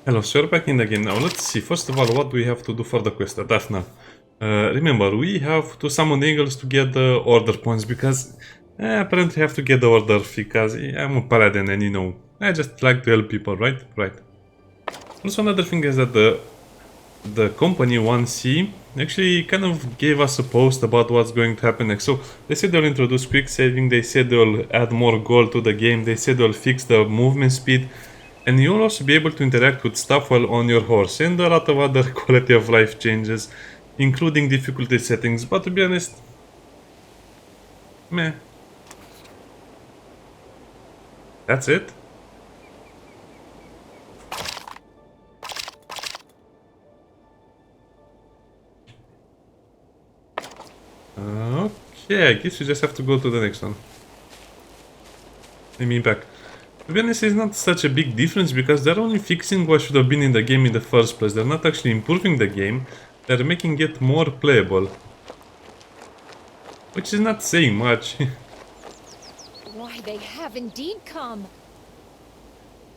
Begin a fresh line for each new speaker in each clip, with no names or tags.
Hello, so we're back in the game now. Let's see. First of all, what do we have to do for the quest? Daphna. Remember, we have to summon eagles to get the order points because apparently I have to get the order because I'm a paladin and you know, I just like to help people, right? Right. Also, another thing is that the company 1C actually kind of gave us a post about what's going to happen next. So they said they'll introduce quick saving, they said they'll add more gold to the game, they said they'll fix the movement speed, and you'll also be able to interact with stuff while on your horse, and a lot of other quality of life changes, including difficulty settings, but to be honest, meh. That's it? Okay, I guess you just have to go to the next one. Let me back. To be honest, it's not such a big difference because they're only fixing what should have been in the game in the first place. They're not actually improving the game, they're making it more playable. Which is not saying much.
Why, they have indeed come.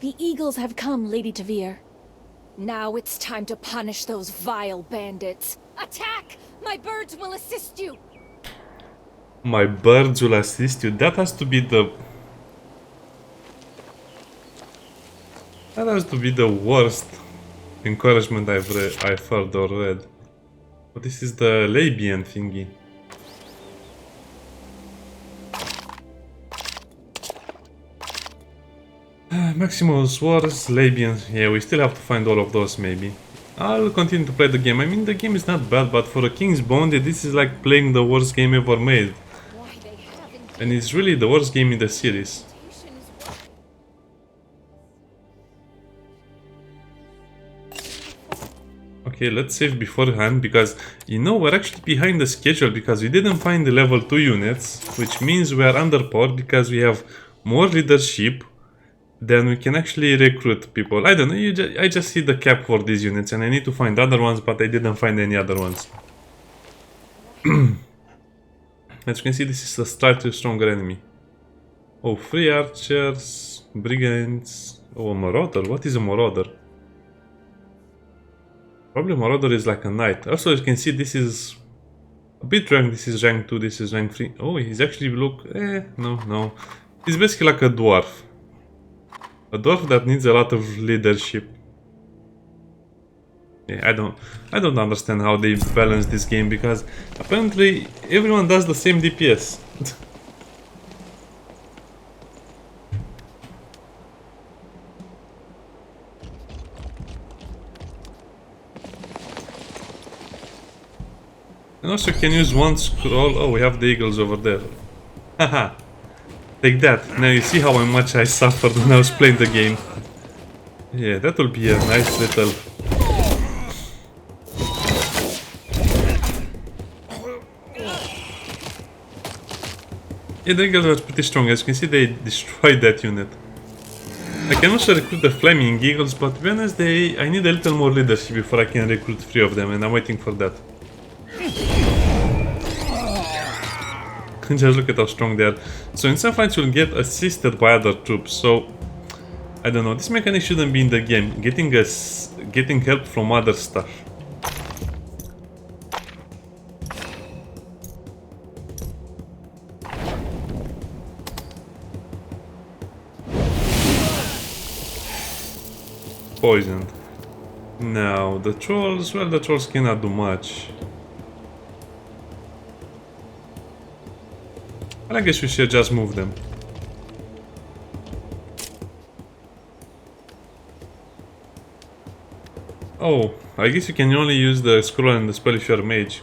The eagles have come, Lady Tavir.
Now it's time to punish those vile bandits. Attack! My birds will assist you!
My birds will assist you. That has to be the... That has to be the worst encouragement I've heard or read. But this is the Labian thingy. Maximus Wars, Labian. Yeah, we still have to find all of those maybe. I'll continue to play the game. I mean, the game is not bad, but for a King's Bounty, this is like playing the worst game ever made.
Why, they have indeed.
And it's really the worst game in the series. Okay, let's save beforehand because, you know, we're actually behind the schedule because we didn't find the level 2 units, which means we are underpowered because we have more leadership than we can actually recruit people. I don't know, I just see the cap for these units and I need to find other ones, but I didn't find any other ones. As you can see, this is a slightly stronger enemy. Oh, 3 archers, brigands, oh, a marauder. What is a marauder? Probably Marauder is like a knight. Also, as you can see, this is a bit rank. This is rank 2, this is rank 3. Oh, he's actually no. He's basically like a dwarf. A dwarf that needs a lot of leadership. Yeah, I don't understand how they balance this game because apparently everyone does the same DPS. And also can use one scroll. Oh, we have the eagles over there. Haha. Take that. Now you see how much I suffered when I was playing the game. Yeah, that will be a nice little... Yeah, the eagles are pretty strong. As you can see, they destroyed that unit. I can also recruit the flaming eagles, but to be honest, I need a little more leadership before I can recruit 3 of them, and I'm waiting for that. Just look at how strong they are. So in some fights you'll get assisted by other troops, so I don't know, this mechanic shouldn't be in the game, getting help from other stuff. Poisoned. Now the trolls, well, the trolls cannot do much. I guess we should just move them. Oh, I guess you can only use the scroll and the spell if you're a mage.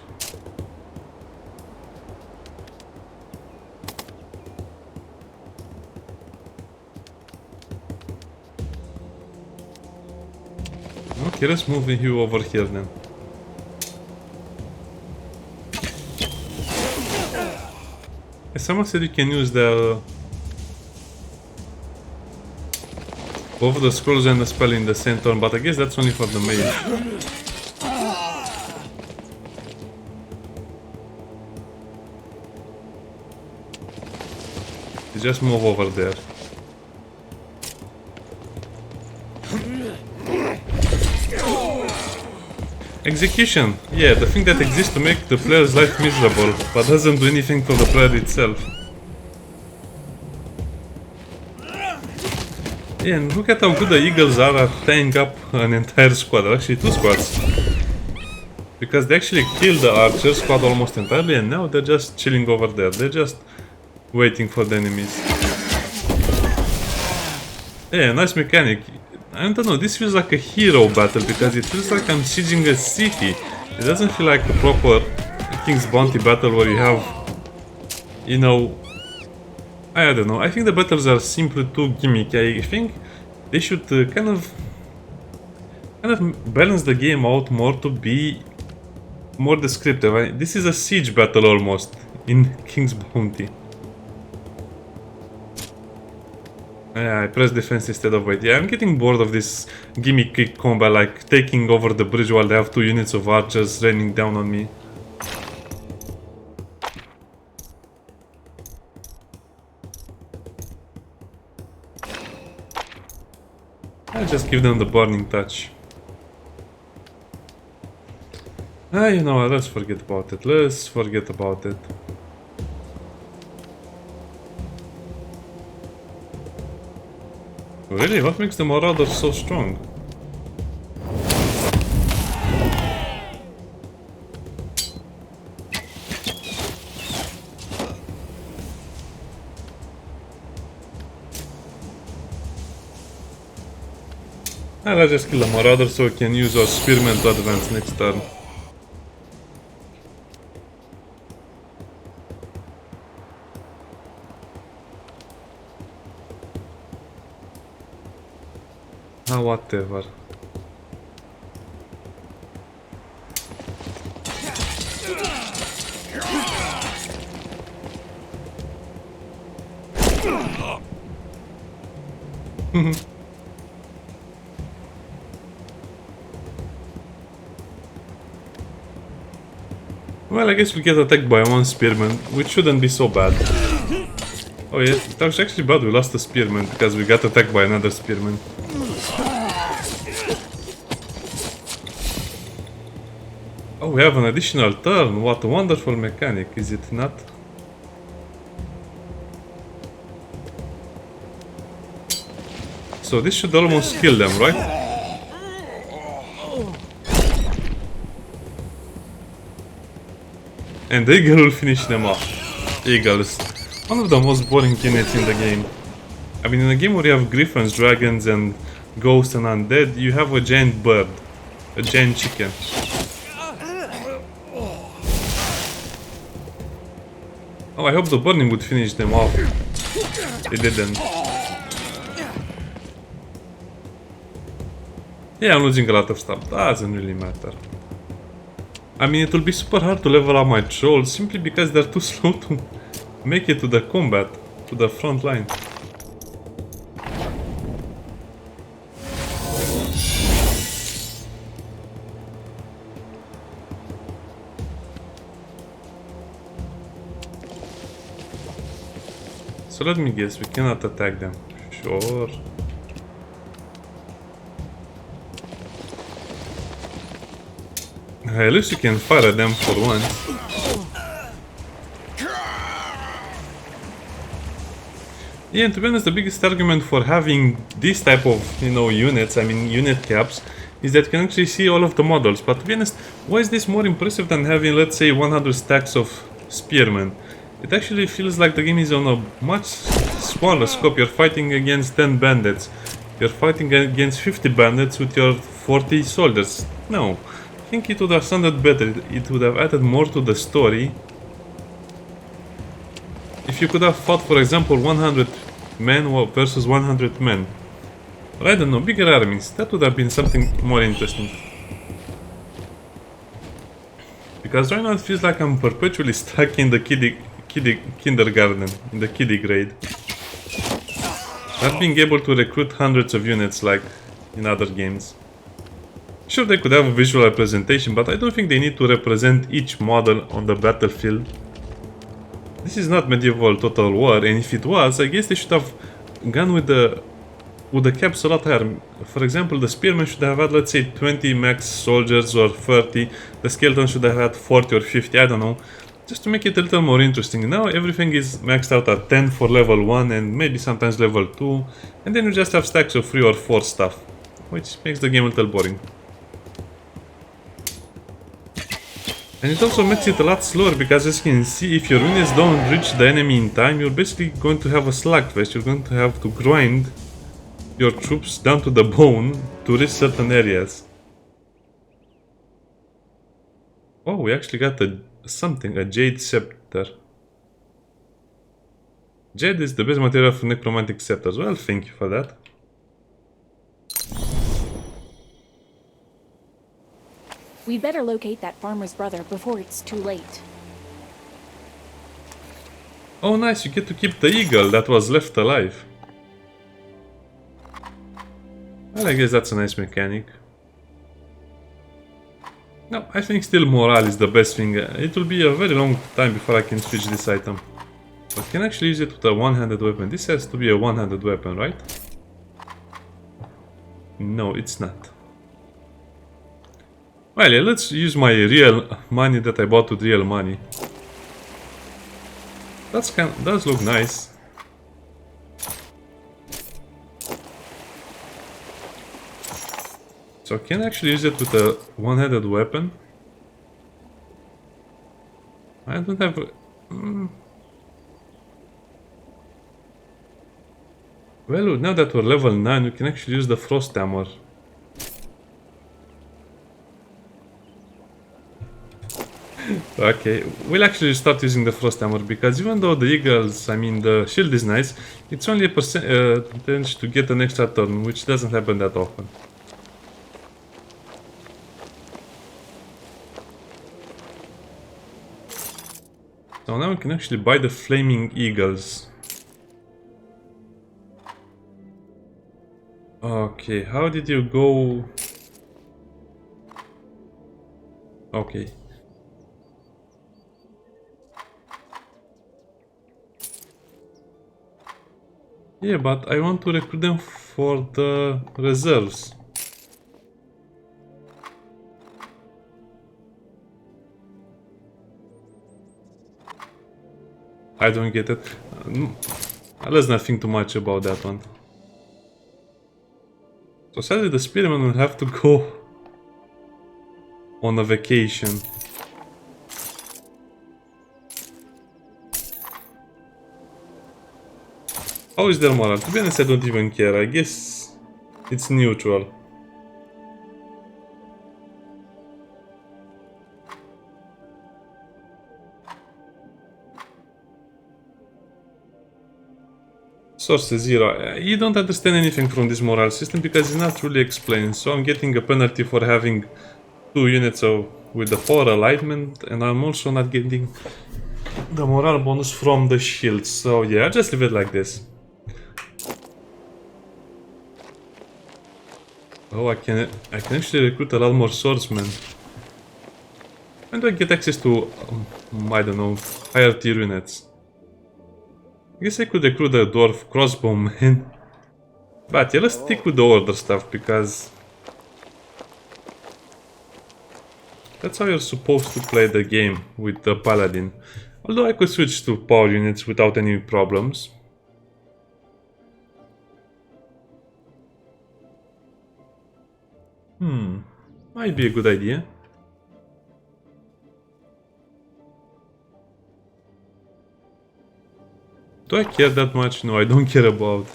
Okay, let's move you over here then. Someone said you can use the both the scrolls and the spell in the same turn, but I guess that's only for the mage. You just move over there. Execution. Yeah, the thing that exists to make the player's life miserable, but doesn't do anything for the player itself. Yeah, and look at how good the Eagles are at tying up an entire squad, or actually 2 squads. Because they actually killed the archer squad almost entirely, and now they're just chilling over there. They're just waiting for the enemies. Yeah, nice mechanic. I don't know, this feels like a hero battle because it feels like I'm sieging a city. It doesn't feel like a proper King's Bounty battle where you have, you know, I don't know. I think the battles are simply too gimmicky. I think they should kind of balance the game out more to be more descriptive. This is a siege battle almost in King's Bounty. Yeah, I press defense instead of wait. Yeah, I'm getting bored of this gimmicky combat, like taking over the bridge while they have 2 units of archers raining down on me. I'll just give them the burning touch. You know what, let's forget about it. Let's forget about it. Really? What makes the Marauders so strong? Let's just kill the Marauder so we can use our Spearmen to advance next turn. Whatever. Well, I guess we get attacked by 1 Spearman, which shouldn't be so bad. Oh yeah, that was actually bad, we lost a Spearman because we got attacked by another Spearman. Oh, we have an additional turn. What a wonderful mechanic, is it not? So this should almost kill them, right? And the Eagle will finish them off. Eagles. One of the most boring units in the game. I mean, in a game where you have griffins, dragons, and ghosts and undead, you have a giant bird. A giant chicken. Oh, I hope the burning would finish them off. It didn't. Yeah, I'm losing a lot of stuff. Doesn't really matter. I mean, it will be super hard to level up my trolls simply because they're too slow to make it to the combat, to the front line. So let me guess, we cannot attack them. Sure. At least you can fire at them for once. Yeah, and to be honest, the biggest argument for having this type of, you know, units, I mean unit caps, is that you can actually see all of the models. But to be honest, why is this more impressive than having, let's say, 100 stacks of spearmen? It actually feels like the game is on a much smaller scope. You're fighting against 10 bandits. You're fighting against 50 bandits with your 40 soldiers. No. I think it would have sounded better. It would have added more to the story if you could have fought, for example, 100 men versus 100 men. But I don't know, bigger armies. That would have been something more interesting. Because right now it feels like I'm perpetually stuck in the kindergarten, in the kiddie grade. Not being able to recruit hundreds of units like in other games. Sure, they could have a visual representation, but I don't think they need to represent each model on the battlefield. This is not medieval Total War, and if it was, I guess they should have gone with the with the caps a lot higher. For example, the spearman should have had, let's say, 20 max soldiers or 30. The skeleton should have had 40 or 50, I don't know. Just to make it a little more interesting. Now everything is maxed out at 10 for level 1 and maybe sometimes level 2. And then you just have stacks of 3 or 4 stuff, which makes the game a little boring. And it also makes it a lot slower because, as you can see, if your units don't reach the enemy in time, you're basically going to have a slugfest. You're going to have to grind your troops down to the bone to reach certain areas. Oh, we actually got a jade scepter. Jade is the best material for necromantic scepters. Well, thank you for that.
We'd better locate that farmer's brother before it's too late.
Oh nice, you get to keep the eagle that was left alive. Well, I guess that's a nice mechanic. No, I think still morale is the best thing. It will be a very long time before I can switch this item. But I can actually use it with a one-handed weapon. This has to be a one-handed weapon, right? No, it's not. Well, yeah, let's use my real money that I bought with real money. Does look nice. So I can actually use it with a one-handed weapon. I don't have... Well, now that we're level 9, we can actually use the frost hammer. Okay, we'll actually start using the frost hammer because even though the eagles, I mean the shield is nice, it's only a percentage to get an extra turn, which doesn't happen that often. So now we can actually buy the flaming eagles. Okay, how did you go? Okay. Yeah, but I want to recruit them for the reserves. I don't get it. Let's not think too much about that one. So sadly the spearman will have to go on a vacation. How is their morale? To be honest, I don't even care. I guess it's neutral. Source 0. You don't understand anything from this morale system because it's not really explained. So I'm getting a penalty for having 2 units with the 4 alignment, and I'm also not getting the morale bonus from the shield. So yeah, I'll just leave it like this. Oh, I can actually recruit a lot more swordsmen. When do I get access to, I don't know, higher tier units? I guess I could recruit a dwarf crossbowman. But yeah, let's stick with the order stuff because that's how you're supposed to play the game with the paladin. Although I could switch to power units without any problems. Might be a good idea. Do I care that much? No, I don't care about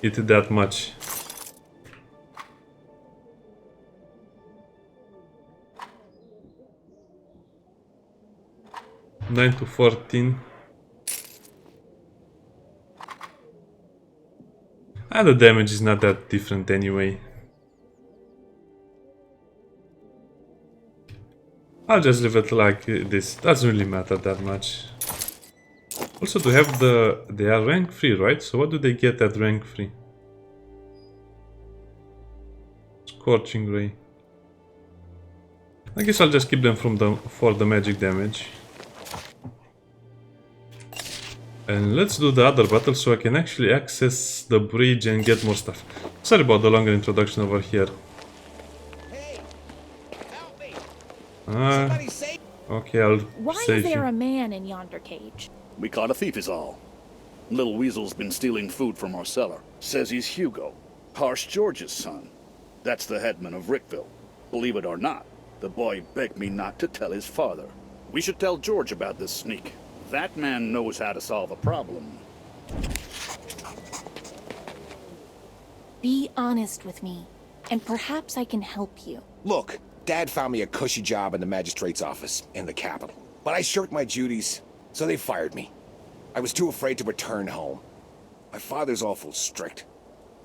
it that much. Nine to 14. The damage is not that different anyway. I'll just leave it like this. Doesn't really matter that much. Also, to have they are rank 3, right? So what do they get at rank 3? Scorching Ray. I guess I'll just keep them for the magic damage. And let's do the other battle so I can actually access the bridge and get more stuff. Sorry about the longer introduction over here.
Hey, help me!
Ah,
Somebody save!
okay, I'll
Why is
save
there
you.
a man in yonder cage?
We caught a thief is all. Little Weasel's been stealing food from our cellar. Says he's Hugo, Harsh George's son. That's the headman of Rickville. Believe it or not, the boy begged me not to tell his father. We should tell George about this sneak. That man knows how to solve a problem.
Be honest with me, and perhaps I can help you.
Look, Dad found me a cushy job in the magistrate's office in the capital. But I shirked my duties, so they fired me. I was too afraid to return home. My father's awful strict.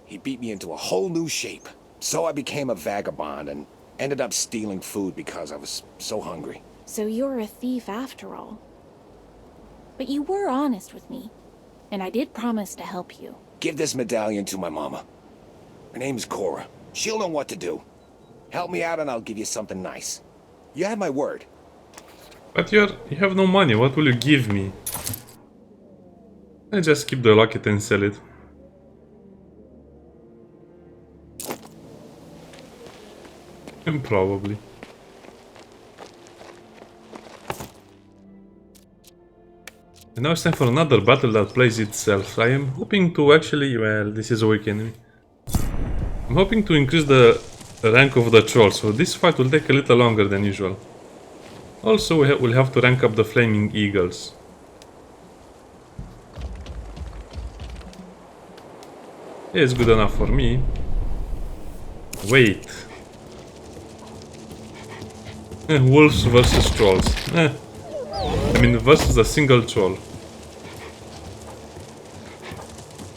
He beat me into a whole new shape. So I became a vagabond and ended up stealing food because I was so hungry.
So you're a thief after all. But you were honest with me, and I did promise to help you.
Give this medallion to my mama. Her name's Cora. She'll know what to do. Help me out and I'll give you something nice. You have my word.
But you have no money, what will you give me? I just keep the locket and sell it. And probably. And now it's time for another battle that plays itself. I am hoping to actually, well, this is a weak enemy. I'm hoping to increase the rank of the troll, so this fight will take a little longer than usual. Also, we'll have to rank up the flaming eagles. Yeah, it's good enough for me. Wait. Wolves versus trolls. I mean, versus a single troll.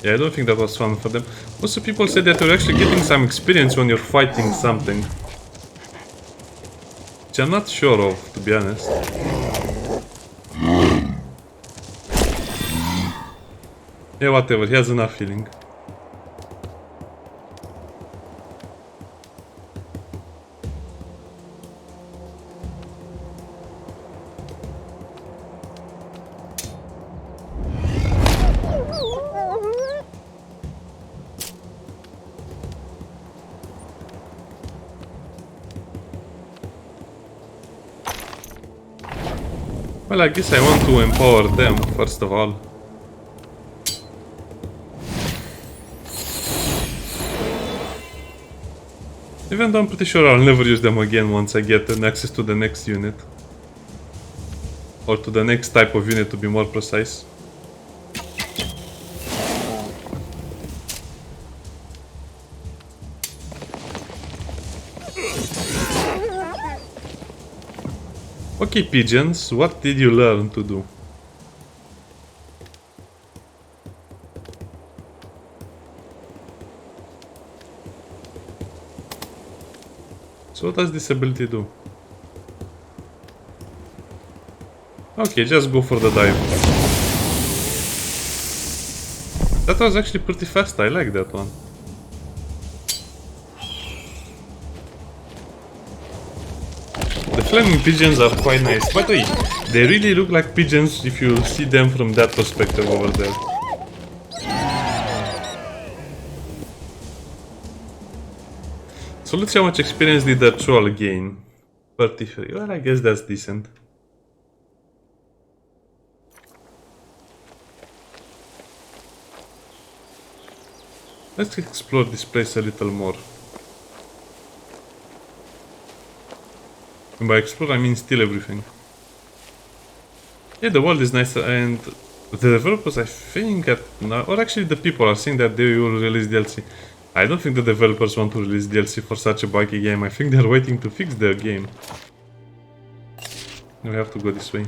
Yeah, I don't think that was fun for them. Also, people said that you're actually getting some experience when you're fighting something. Which I'm not sure of, to be honest. Yeah, whatever, he has enough healing. Well, I guess I want to empower them, first of all. Even though I'm pretty sure I'll never use them again once I get an access to the next unit. Or to the next type of unit, to be more precise. Okay, pigeons, what did you learn to do? So what does this ability do? Okay, just go for the dive. That was actually pretty fast, I like that one. The flaming pigeons are quite nice. By the way, they really look like pigeons if you see them from that perspective over there. So let's see how much experience did the troll gain. 33. Well, I guess that's decent. Let's explore this place a little more. And by explore, I mean steal everything. Yeah, the world is nice, and the developers, I think, or actually the people are saying that they will release DLC. I don't think the developers want to release DLC for such a buggy game. I think they're waiting to fix their game. We have to go this way.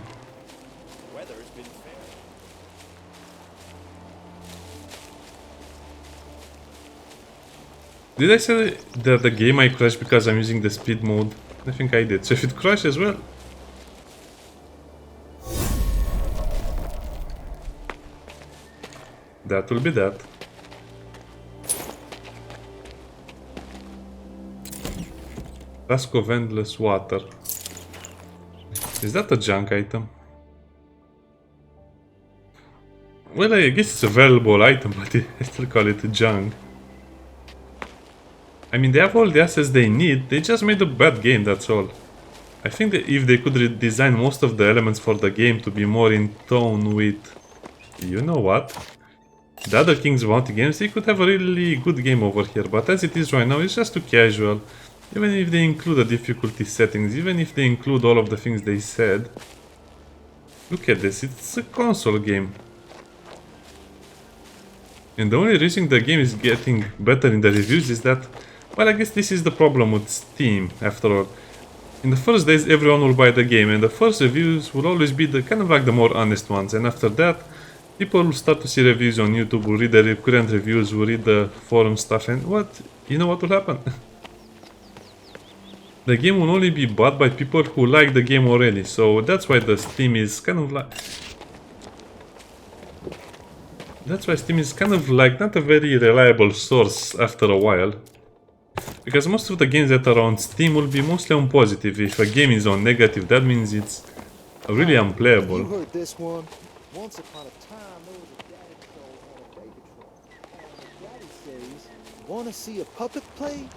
Did I say that the game might crash because I'm using the speed mode? I think I did. So if it crashes, well... that will be that. Flask of endless water. Is that a junk item? Well, I guess it's a valuable item, but I still call it junk. I mean, they have all the assets they need, they just made a bad game, that's all. I think that if they could redesign most of the elements for the game to be more in tone with... You know what? The other King's Bounty games, they could have a really good game over here, but as it is right now, it's just too casual. Even if they include the difficulty settings, even if they include all of the things they said. Look at this, it's a console game. And the only reason the game is getting better in the reviews is that, well, I guess this is the problem with Steam, after all. In the first days, everyone will buy the game, and the first reviews will always be the kind of like the more honest ones, and after that, people will start to see reviews on YouTube, will read the current reviews, will read the forum stuff, and you know what will happen? The game will only be bought by people who like the game already, so that's why the Steam is kind of like... That's why Steam is kind of like not a very reliable source after a while. Because most of the games that are on Steam will be mostly on positive. If a game is on negative, that means it's really unplayable.
You heard this one. Once upon a time, there was a daddy troll on a baby troll. And daddy says, "Wanna see a puppet play?"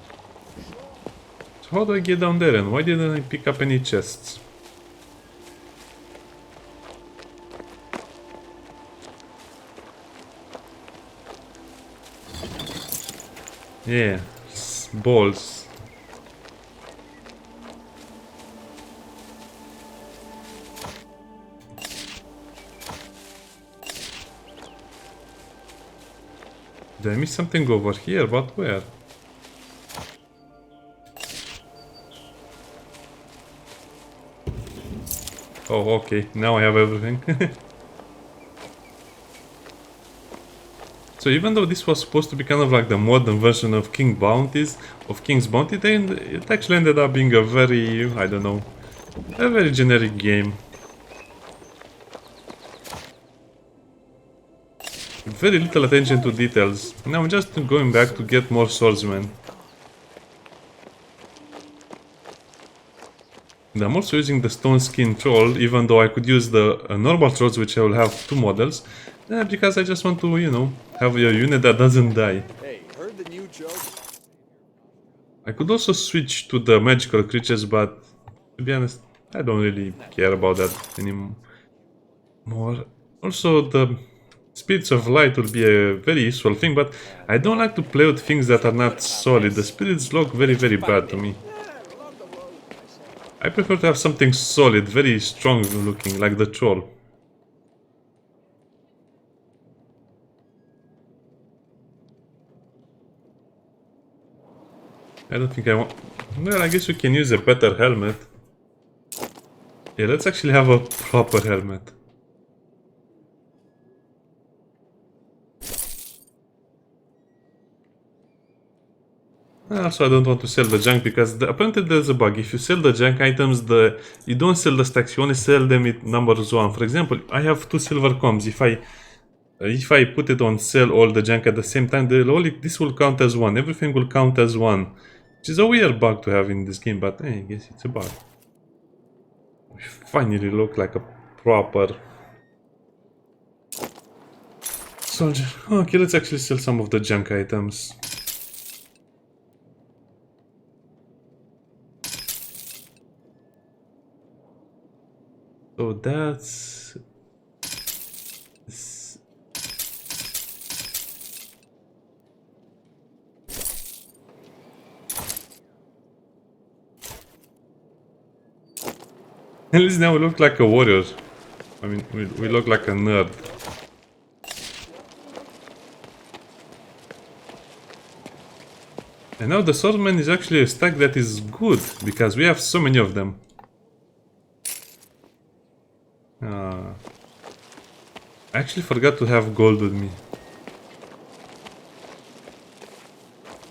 So how do I get down there, and why didn't I pick up any chests? Yeah, balls. Did I miss something over here? But where? Oh, okay. Now I have everything. So even though this was supposed to be kind of like the modern version of King's Bounty, then it actually ended up being a very, I don't know, a very generic game. Very little attention to details. Now I'm just going back to get more swordsmen. And I'm also using the stone skin troll, even though I could use the normal trolls, which I will have 2 models. Because I just want to, you know, have a unit that doesn't die.
Hey, heard the new joke?
I could also switch to the magical creatures, but to be honest, I don't really care about that anymore. Also, the Spirits of Light will be a very useful thing, but I don't like to play with things that are not solid. The spirits look very, very bad to me. I prefer to have something solid, very strong looking, like the troll. I don't think I want... Well, I guess we can use a better helmet. Yeah, let's actually have a proper helmet. Also, I don't want to sell the junk because apparently there's a bug. If you sell the junk items, you don't sell the stacks, you only sell them with numbers 1. For example, I have 2 silver combs. If I put it on sell all the junk at the same time, this will count as 1. Everything will count as 1. Which is a weird bug to have in this game, but I guess it's a bug. We finally look like a proper soldier. Okay, let's actually sell some of the junk items. So that's... At least now we look like a warrior. I mean, we look like a nerd. And now the swordman is actually a stack that is good, because we have so many of them. I actually forgot to have gold with me.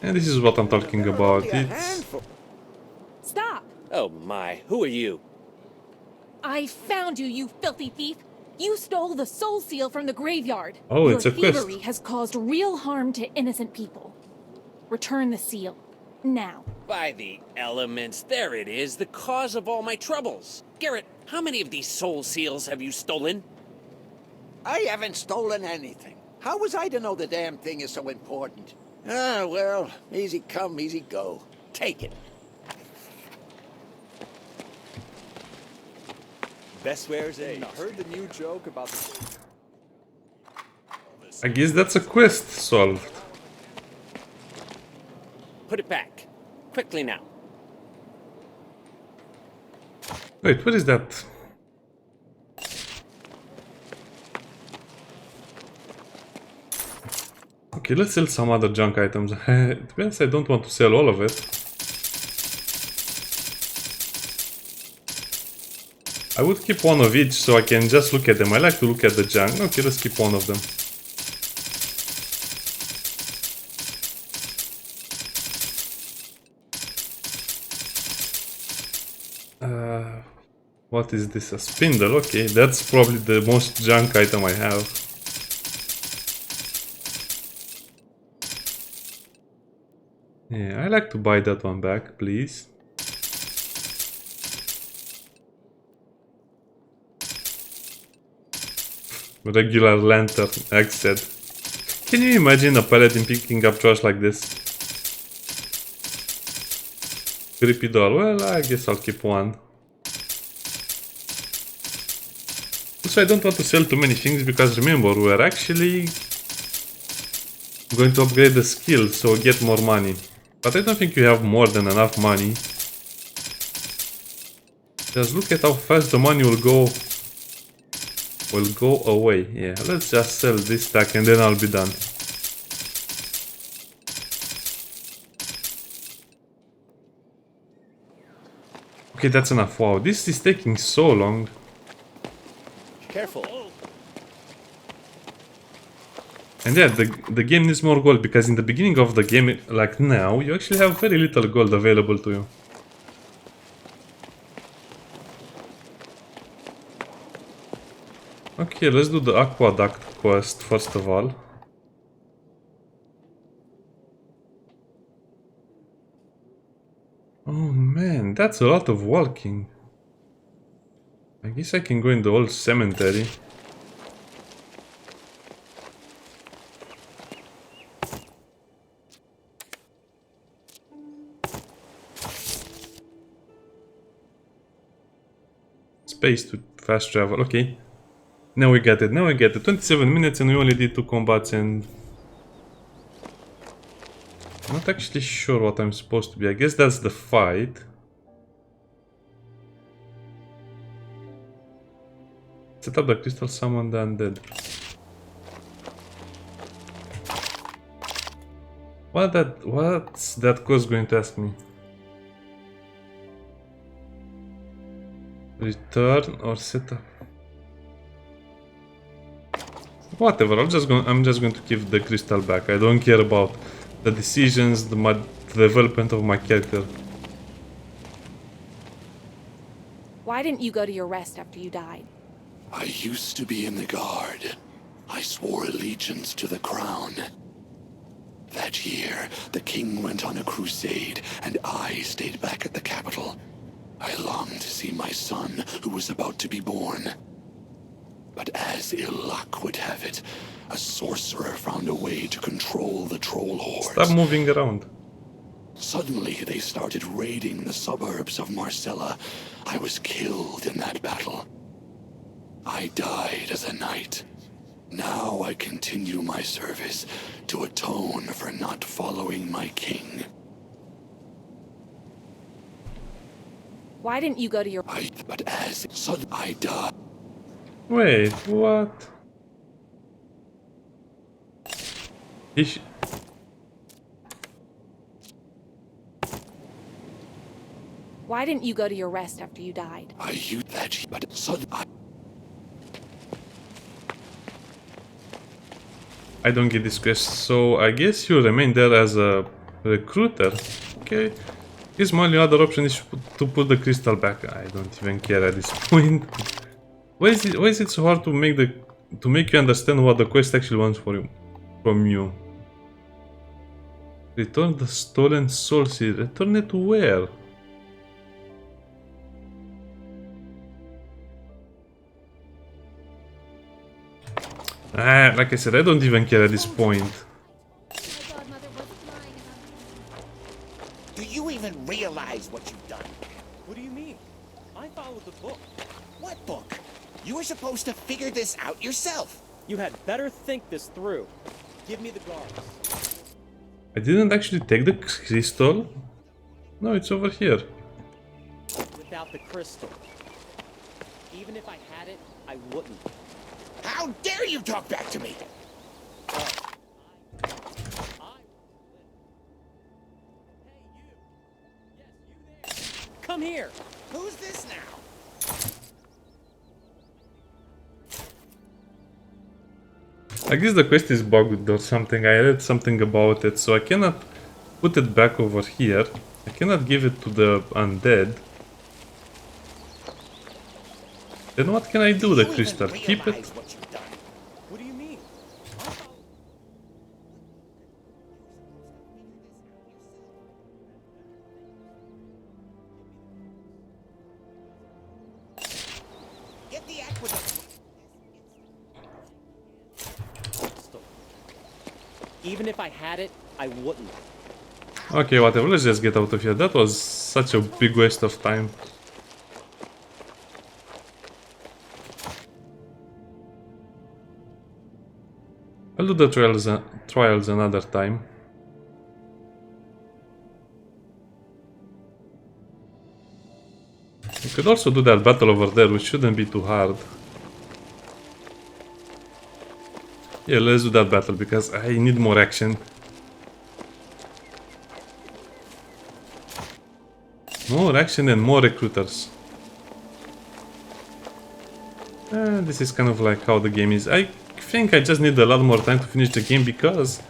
And this is what I'm talking about. It's...
Stop!
Oh my, who are you?
I found you, you filthy thief! You stole the soul seal from the graveyard.
Oh, it's a
Your
quest.
thievery has caused real harm to innocent people. Return the seal. Now.
By the elements, there it is, the cause of all my troubles. Garrett, how many of these soul seals have you stolen?
I haven't stolen anything. How was I to know the damn thing is so important? Ah, well, easy come, easy go. Take it.
Best wears in. Heard the new joke about the...
I guess that's a quest solved.
Put it back. Quickly now.
Wait, what is that? Okay, let's sell some other junk items. To be honest, I don't want to sell all of it. I would keep one of each so I can just look at them. I like to look at the junk. Okay, let's keep one of them. What is this? A spindle? Okay, that's probably the most junk item I have. Yeah, I like to buy that one back, please. Regular lantern, exit. Can you imagine a paladin picking up trash like this? Creepy doll. Well, I guess I'll keep one. Also, I don't want to sell too many things because remember, we're actually going to upgrade the skill, so get more money. But I don't think you have more than enough money. Just look at how fast the money will go away. Yeah, let's just sell this stack and then I'll be done. Okay, that's enough. Wow, this is taking so long.
Careful.
And yeah, the game needs more gold because in the beginning of the game, like now, you actually have very little gold available to you. Okay, let's do the Aqueduct quest first of all. Oh man, that's a lot of walking. I guess I can go in the old cemetery. Space to fast travel, okay. Now we get it, 27 minutes and we only did 2 combats and... I'm not actually sure what I'm supposed to be. I guess that's the fight. Set up the crystal, summon the undead. What's that quest going to ask me? Return or set up? Whatever, I'm just going to give the crystal back. I don't care about the decisions, the development of my character.
Why didn't you go to your rest after you died?
I used to be in the guard. I swore allegiance to the crown. That year, the king went on a crusade, and I stayed back at the capital. I longed to see my son, who was about to be born. But as ill luck would have it, a sorcerer found a way to control the troll hordes.
Stop moving around.
Suddenly, they started raiding the suburbs of Marcella. I was killed in that battle. I died as a knight. Now I continue my service to atone for not following my king.
Why didn't you go to your...
But as suddenly I died.
Wait, what?
Why didn't you go to your rest after you died?
But suddenly
I don't get this quest, so I guess you remain there as a recruiter. Okay. His only other option is to put the crystal back. I don't even care at this point. Why is it so hard to make you understand what the quest actually wants from you? Return the stolen soul seed. Return it to where? Like I said, I don't even care at this point.
Do you even realize what you've done?
What do you mean? I followed the book.
What book? You were supposed to figure this out yourself.
You had better think this through. Give me the guards.
I didn't actually take the crystal. No, it's over here.
Without the crystal. Even if I had it, I wouldn't.
How dare you talk back to me?
Come here!
Who's this now?
I guess the quest is bugged or something. I read something about it, so I cannot put it back over here. I cannot give it to the undead. Then what can I do with the crystal? Keep it?
What you've done?
What do you mean?
Get the aqueduct.
Even if I had it, I wouldn't.
Okay, whatever, let's just get out of here. That was such a big waste of time. I'll do the trials another time. We could also do that battle over there, which shouldn't be too hard. Yeah, let's do that battle because I need more action. More action and more recruiters. This is kind of like how the game is. I think I just need a lot more time to finish the game because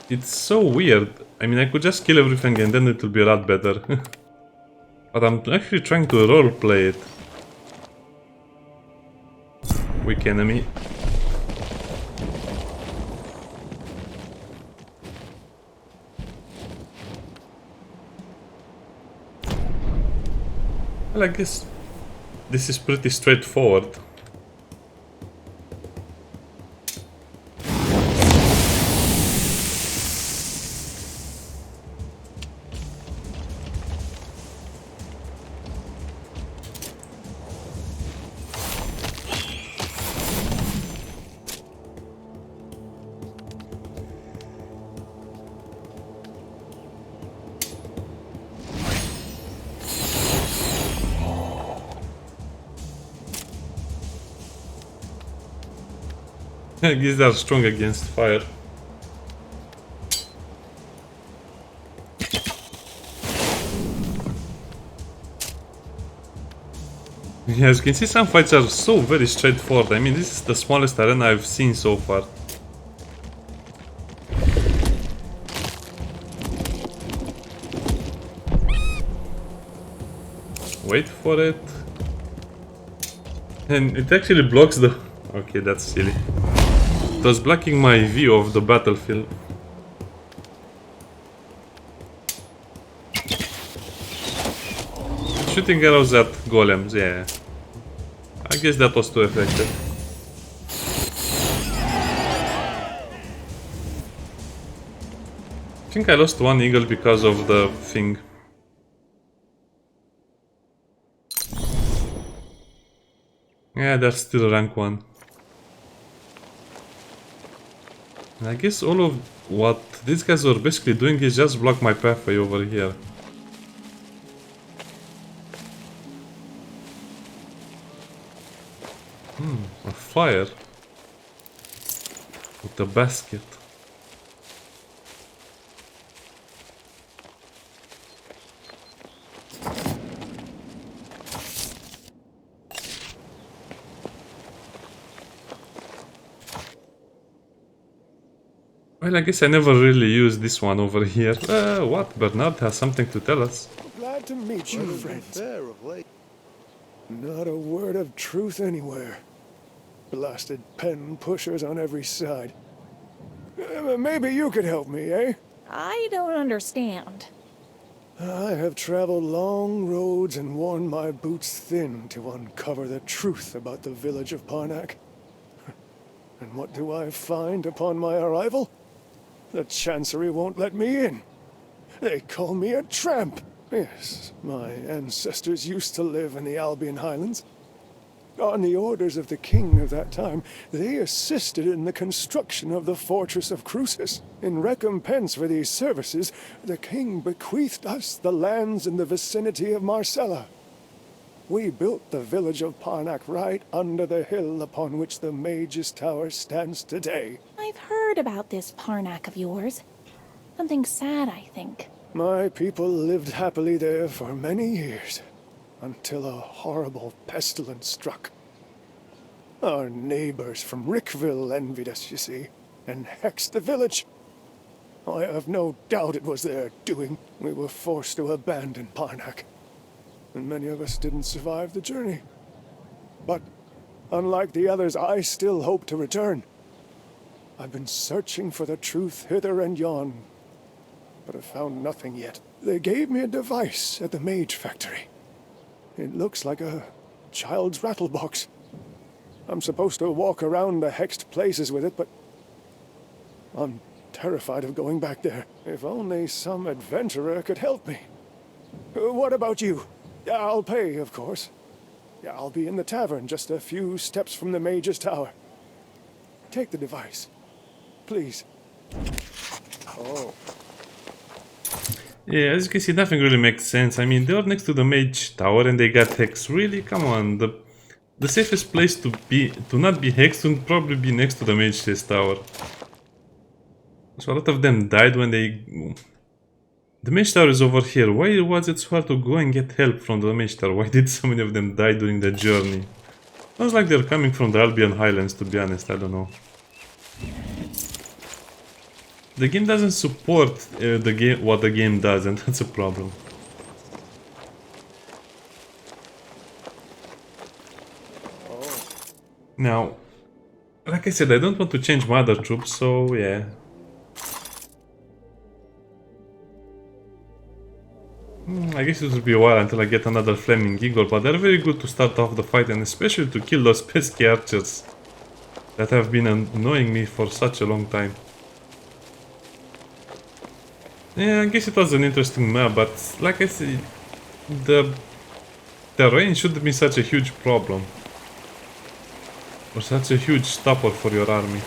it's so weird. I mean, I could just kill everything and then it will be a lot better. But I'm actually trying to roleplay it. Weak enemy. Well, I guess this is pretty straightforward. I guess they're strong against fire. Yeah, as you can see, some fights are so very straightforward. I mean, this is the smallest arena I've seen so far. Wait for it. And it actually blocks the... Okay, that's silly. It was blocking my view of the battlefield. Shooting arrows at golems, yeah. I guess that was too effective. I think I lost one eagle because of the thing. Yeah, that's still rank 1. And I guess all of what these guys were basically doing is just block my pathway over here. A fire with a basket. Well, I guess I never really used this one over here. What? Bernard has something to tell us.
Glad to meet you, friends. Not a word of truth anywhere. Blasted pen pushers on every side. Maybe you could help me, eh?
I don't understand.
I have traveled long roads and worn my boots thin to uncover the truth about the village of Parnak. And what do I find upon my arrival? The Chancery won't let me in. They call me a tramp. Yes, my ancestors used to live in the Albion Highlands. On the orders of the king of that time, they assisted in the construction of the fortress of Crucis. In recompense for these services, the king bequeathed us the lands in the vicinity of Marcella. We built the village of Parnac right under the hill upon which the Mage's Tower stands today.
I've heard about this Parnac of yours. Something sad, I think.
My people lived happily there for many years, until a horrible pestilence struck. Our neighbors from Rickville envied us, you see, and hexed the village. I have no doubt it was their doing. We were forced to abandon Parnac, and many of us didn't survive the journey. But, unlike the others, I still hope to return. I've been searching for the truth hither and yon, but have found nothing yet. They gave me a device at the Mage Factory. It looks like a child's rattlebox. I'm supposed to walk around the hexed places with it, but I'm terrified of going back there. If only some adventurer could help me. What about you? I'll pay, of course. I'll be in the tavern just a few steps from the Mage's Tower. Take the device, please. Oh.
Yeah, as you can see, nothing really makes sense. I mean, they are next to the Mage Tower and they got hexed. Really? Come on. The safest place to not be hexed would probably be next to the Mage's Tower. So a lot of them died when they... The Mage Tower is over here. Why was it so hard to go and get help from the Mage Tower? Why did so many of them die during the journey? Sounds like they're coming from the Albion Highlands, to be honest. I don't know. The game doesn't support what the game does, and that's a problem. Now, like I said, I don't want to change my other troops, so yeah. I guess it will be a while until I get another Flaming Eagle, but they're very good to start off the fight, and especially to kill those pesky archers that have been annoying me for such a long time. Yeah, I guess it was an interesting map, but like I said, the terrain shouldn't be such a huge problem. Or such a huge stopper for your army.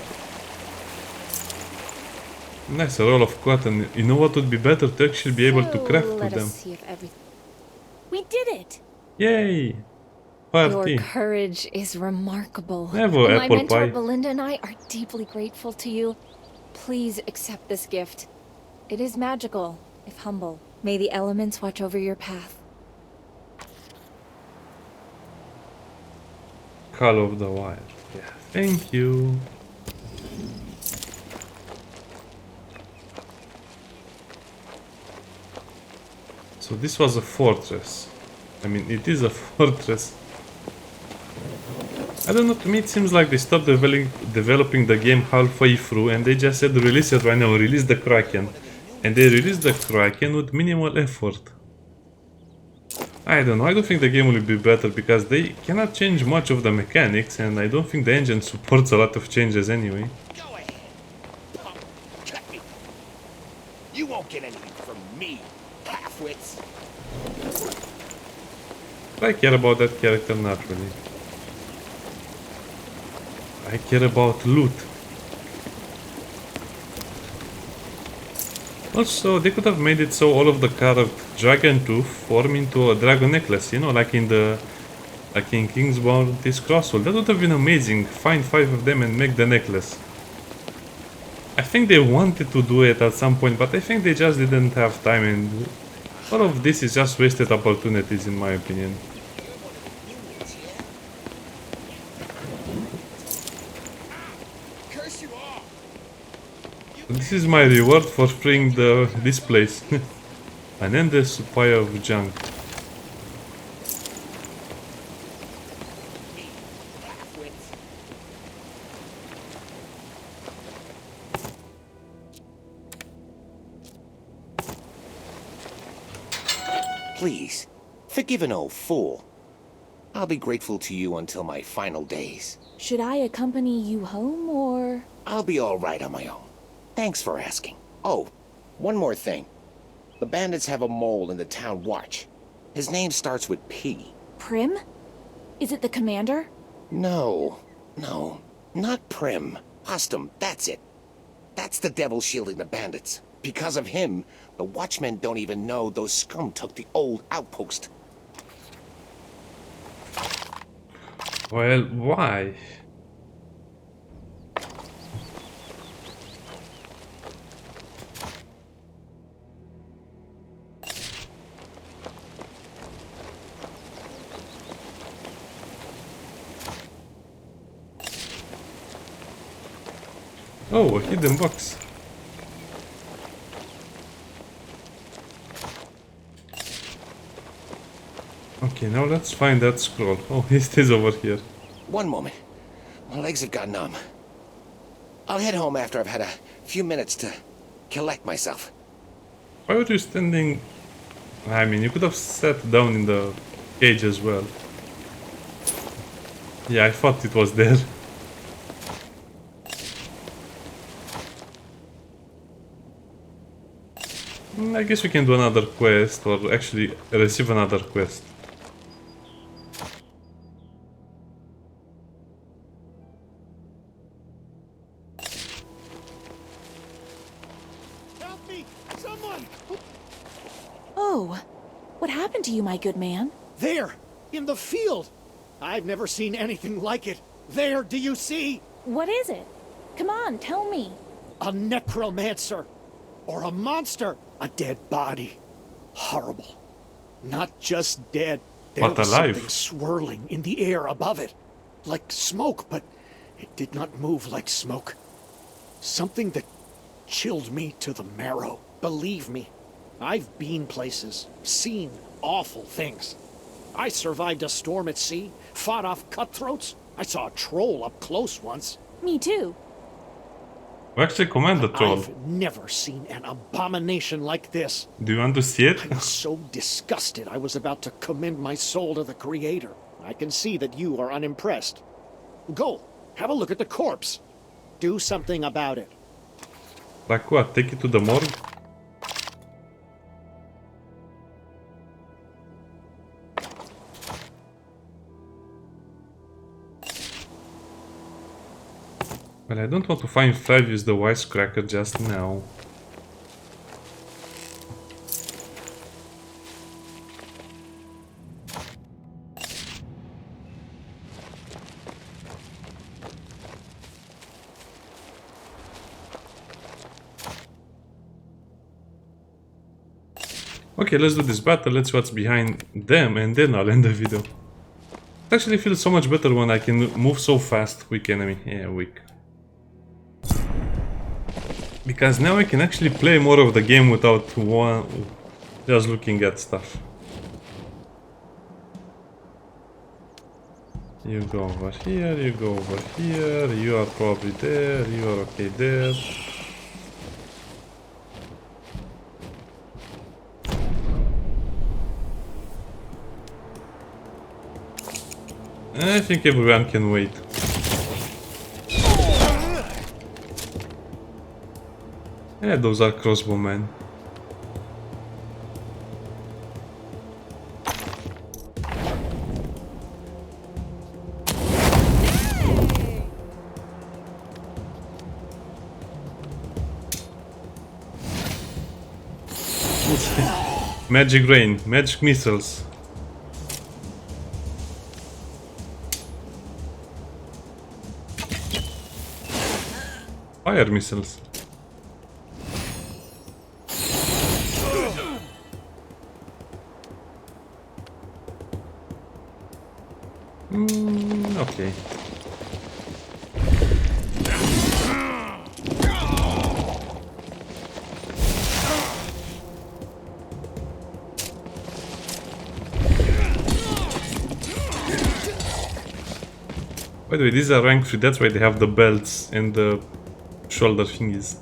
Nice, a roll of cotton. You know what would be better? To actually be able to craft with them.
We did it!
Yay! Party.
Your courage is remarkable.
Never
My
apple
mentor
pie.
Belinda and I are deeply grateful to you. Please accept this gift. It is magical, if humble. May the elements watch over your path.
Call of the Wire. Yeah, thank you. So this was a fortress. I mean, it is a fortress. I don't know, to me it seems like they stopped developing the game halfway through and they just said release it right now, release the Kraken. And they released the Kraken with minimal effort. I don't know, I don't think the game will be better because they cannot change much of the mechanics and I don't think the engine supports a lot of changes anyway.
Go ahead. Punk. Check me. You won't get anything from me, halfwits.
I care about that character, not really. I care about loot. Also, they could have made it so all of the carved dragon tooth form into a dragon necklace, you know, like in King's Bounty's Crosswell. That would have been amazing. Find 5 of them and make the necklace. I think they wanted to do it at some point, but I think they just didn't have time, and all of this is just wasted opportunities in my opinion. This is my reward for freeing this place. An endless supply of junk.
Please, forgive an old fool. I'll be grateful to you until my final days.
Should I accompany you home, or...?
I'll be all right on my own. Thanks for asking. Oh, one more thing. The bandits have a mole in the town watch. His name starts with P.
Prim? Is it the commander?
No, not Prim. Postum, that's it. That's the devil shielding the bandits. Because of him, the watchmen don't even know those scum took the old outpost.
Well, why? Oh, a hidden box. Okay, now let's find that scroll. Oh, it is over here.
One moment. My legs have gone numb. I'll head home after I've had a few minutes to collect myself.
Why were you standing? I mean, you could have sat down in the cage as well. Yeah, I thought it was there. I guess we can do another quest, or actually receive another quest.
Help me! Someone!
Oh, what happened to you, my good man?
There! In the field! I've never seen anything like it. There, do you see?
What is it? Come on, tell me.
A necromancer. Or a monster. A dead body. Horrible. Not just dead. There
But
was
alive.
something swirling in the air above it. Like smoke, but it did not move like smoke. Something that chilled me to the marrow. Believe me, I've been places, seen awful things. I survived a storm at sea, fought off cutthroats. I saw a troll up close once.
Me too.
We actually command the troll.
I've never seen an abomination like this.
Do you want to see it?
I was so disgusted I was about to commend my soul to the Creator. I can see that you are unimpressed. Go, have a look at the corpse. Do something about it.
Like what? Take it to the morgue? Well, I don't want to find Flavius the Wisecracker just now. Okay, let's do this battle, let's see what's behind them, and then I'll end the video. It actually feels so much better when I can move so fast. Weak enemy. Yeah, weak. Because now I can actually play more of the game without just looking at stuff. You go over here, you go over here, you are probably there, you are okay there. I think everyone can wait. Yeah, those are crossbowmen. Magic rain, magic missiles. Fire missiles. Okay. By the way, these are rank 3, that's why they have the belts and the shoulder thingies.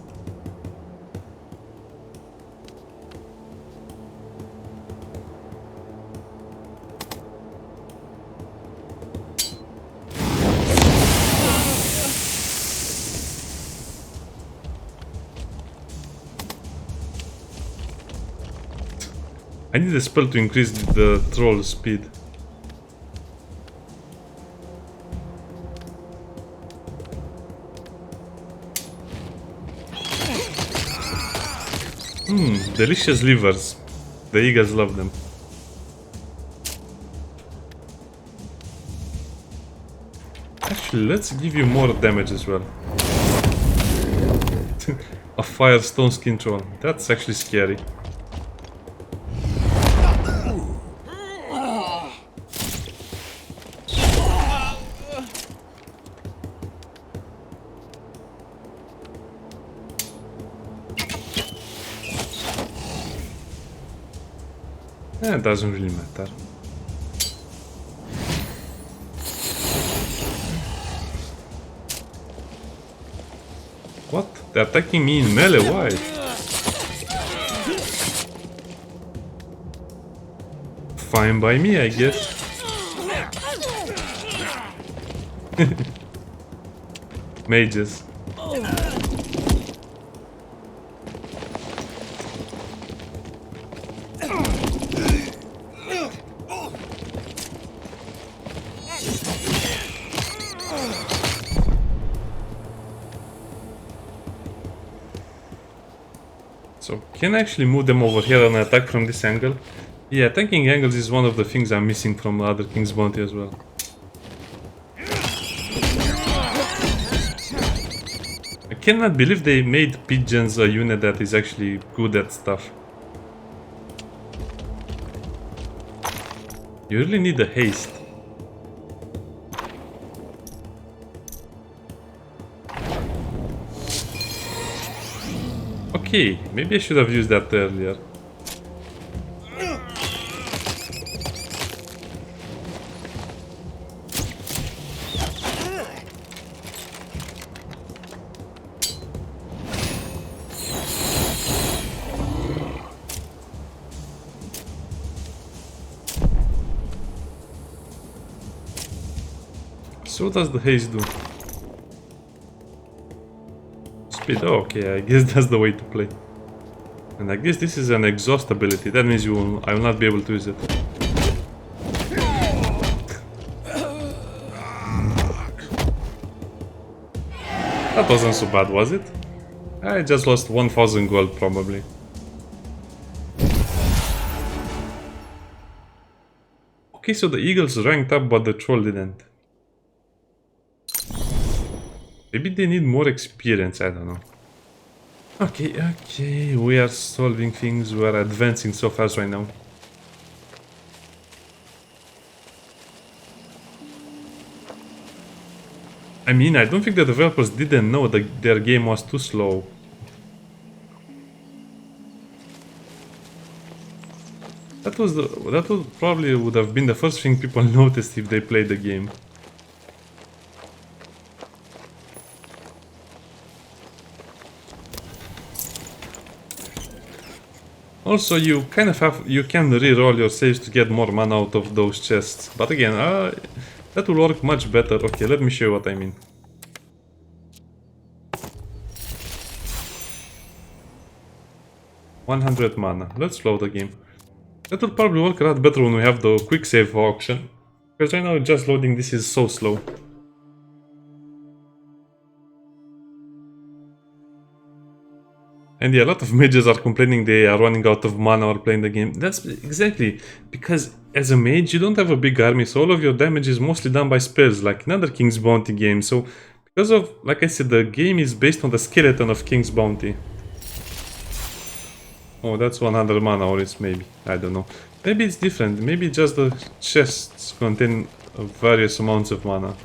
I need a spell to increase the troll speed. Delicious livers. The eagles love them. Actually, let's give you more damage as well. A firestone skin troll. That's actually scary. It doesn't really matter. What? They're attacking me in melee? Why? Fine by me, I guess. Mages. So, can I actually move them over here and attack from this angle? Yeah, attacking angles is one of the things I'm missing from the other King's Bounty as well. I cannot believe they made pigeons a unit that is actually good at stuff. You really need a haste. Okay, maybe I should have used that earlier. So what does the haste do? Speed, oh, okay, I guess that's the way to play. And I guess this is an exhaust ability, that means I will not be able to use it. That wasn't so bad, was it? I just lost 1000 gold probably. Okay, so the eagles ranked up but the troll didn't. Maybe they need more experience, I don't know. Okay, we are solving things, we are advancing so fast right now. I mean, I don't think the developers didn't know that their game was too slow. That would probably would have been the first thing people noticed if they played the game. Also, you can re-roll your saves to get more mana out of those chests. But again, that will work much better. Okay, let me show you what I mean. $100 mana. Let's load the game. That will probably work a lot better when we have the quick save option. Because right now just loading this is so slow. And yeah, a lot of mages are complaining they are running out of mana while playing the game. That's exactly because as a mage you don't have a big army, so all of your damage is mostly done by spells, like in other King's Bounty games. So because of, like I said, the game is based on the skeleton of King's Bounty. Oh, that's 100 mana, or it's maybe, I don't know. Maybe it's different, maybe just the chests contain various amounts of mana.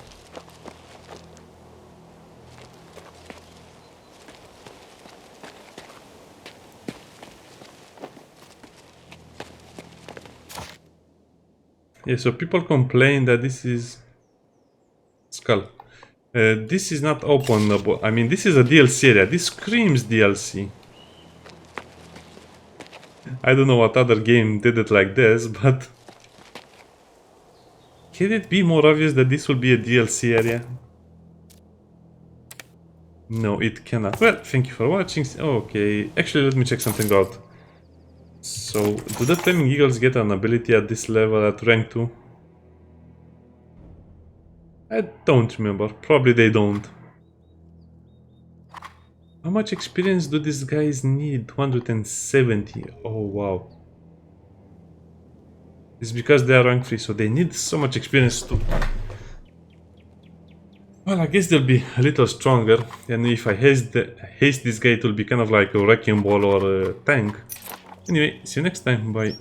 Yeah, so people complain that this is... Skull. This is not openable. I mean, this is a DLC area. This screams DLC. I don't know what other game did it like this, but... Can it be more obvious that this will be a DLC area? No, it cannot. Well, thank you for watching. Okay, actually, let me check something out. So, do the Flaming Eagles get an ability at this level at rank 2? I don't remember. Probably they don't. How much experience do these guys need? 270. Oh, wow. It's because they are rank 3, so they need so much experience too. Well, I guess they'll be a little stronger, and if I haste this guy, it will be kind of like a wrecking ball or a tank. Anyway, see you next time, bye.